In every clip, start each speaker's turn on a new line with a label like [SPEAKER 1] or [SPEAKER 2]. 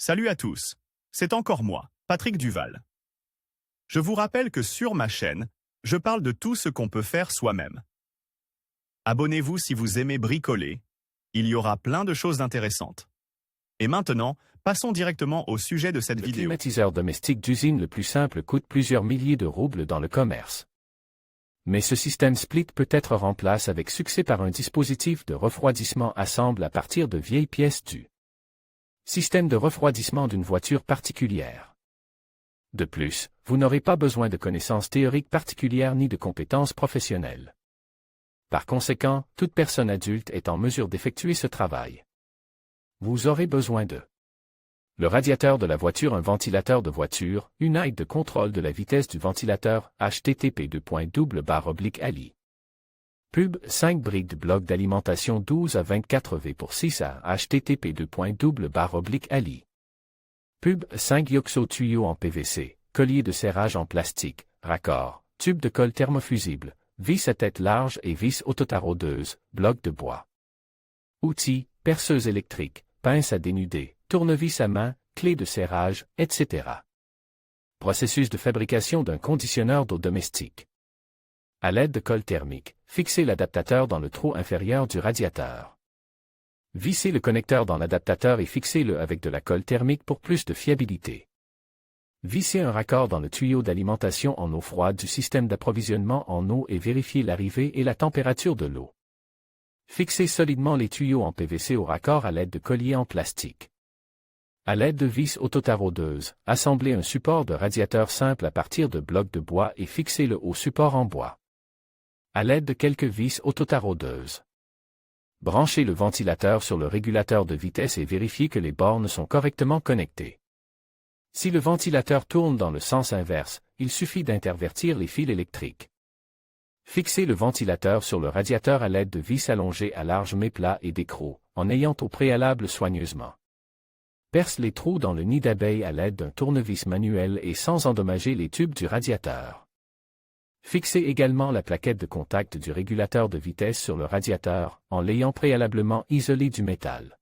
[SPEAKER 1] Salut à tous, c'est encore moi, Patrick Duval. Je vous rappelle que sur ma chaîne, je parle de tout ce qu'on peut faire soi-même. Abonnez-vous si vous aimez bricoler, il y aura plein de choses intéressantes. Et maintenant, passons directement au sujet de cette vidéo.
[SPEAKER 2] Le climatiseur domestique d'usine le plus simple coûte plusieurs milliers de roubles dans le commerce. Mais ce système split peut être remplacé avec succès par un dispositif de refroidissement assemblé à partir de vieilles pièces du système de refroidissement d'une voiture particulière. De plus, vous n'aurez pas besoin de connaissances théoriques particulières ni de compétences professionnelles. Par conséquent, toute personne adulte est en mesure d'effectuer ce travail. Vous aurez besoin de le radiateur de la voiture, un ventilateur de voiture, une aide de contrôle de la vitesse du ventilateur, http://ali. Pub, 5 briques de blocs d'alimentation 12 à 24 V pour 6 à http://ali. Pub, 5 yoxo tuyaux en PVC, collier de serrage en plastique, raccord, tube de colle thermofusible, vis à tête large et vis autotaraudeuses, blocs de bois. Outils, perceuse électrique, pince à dénuder, tournevis à main, clé de serrage, etc. Processus de fabrication d'un conditionneur d'eau domestique. À l'aide de colle thermique, fixez l'adaptateur dans le trou inférieur du radiateur. Vissez le connecteur dans l'adaptateur et fixez-le avec de la colle thermique pour plus de fiabilité. Vissez un raccord dans le tuyau d'alimentation en eau froide du système d'approvisionnement en eau et vérifiez l'arrivée et la température de l'eau. Fixez solidement les tuyaux en PVC au raccord à l'aide de colliers en plastique. À l'aide de vis autotaraudeuses, assemblez un support de radiateur simple à partir de blocs de bois et fixez-le au support en bois. À l'aide de quelques vis autotaraudeuses. Branchez le ventilateur sur le régulateur de vitesse et vérifiez que les bornes sont correctement connectées. Si le ventilateur tourne dans le sens inverse, il suffit d'intervertir les fils électriques. Fixez le ventilateur sur le radiateur à l'aide de vis allongées à large méplat et d'écrou, en ayant au préalable soigneusement. Perce les trous dans le nid d'abeille à l'aide d'un tournevis manuel et sans endommager les tubes du radiateur. Fixez également la plaquette de contact du régulateur de vitesse sur le radiateur, en l'ayant préalablement isolé du métal.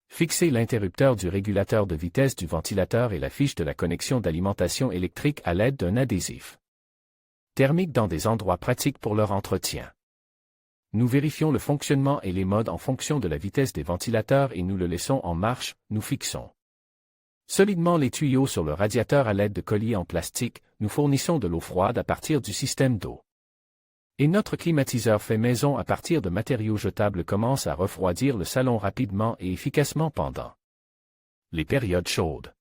[SPEAKER 2] Fixez l'interrupteur du régulateur de vitesse du ventilateur et la fiche de la connexion d'alimentation électrique à l'aide d'un adhésif thermique dans des endroits pratiques pour leur entretien. Nous vérifions le fonctionnement et les modes en fonction de la vitesse des ventilateurs et nous le laissons en marche, nous fixons solidement les tuyaux sur le radiateur à l'aide de colliers en plastique, nous fournissons de l'eau froide à partir du système d'eau. Et notre climatiseur fait maison à partir de matériaux jetables commence à refroidir le salon rapidement et efficacement pendant les périodes chaudes.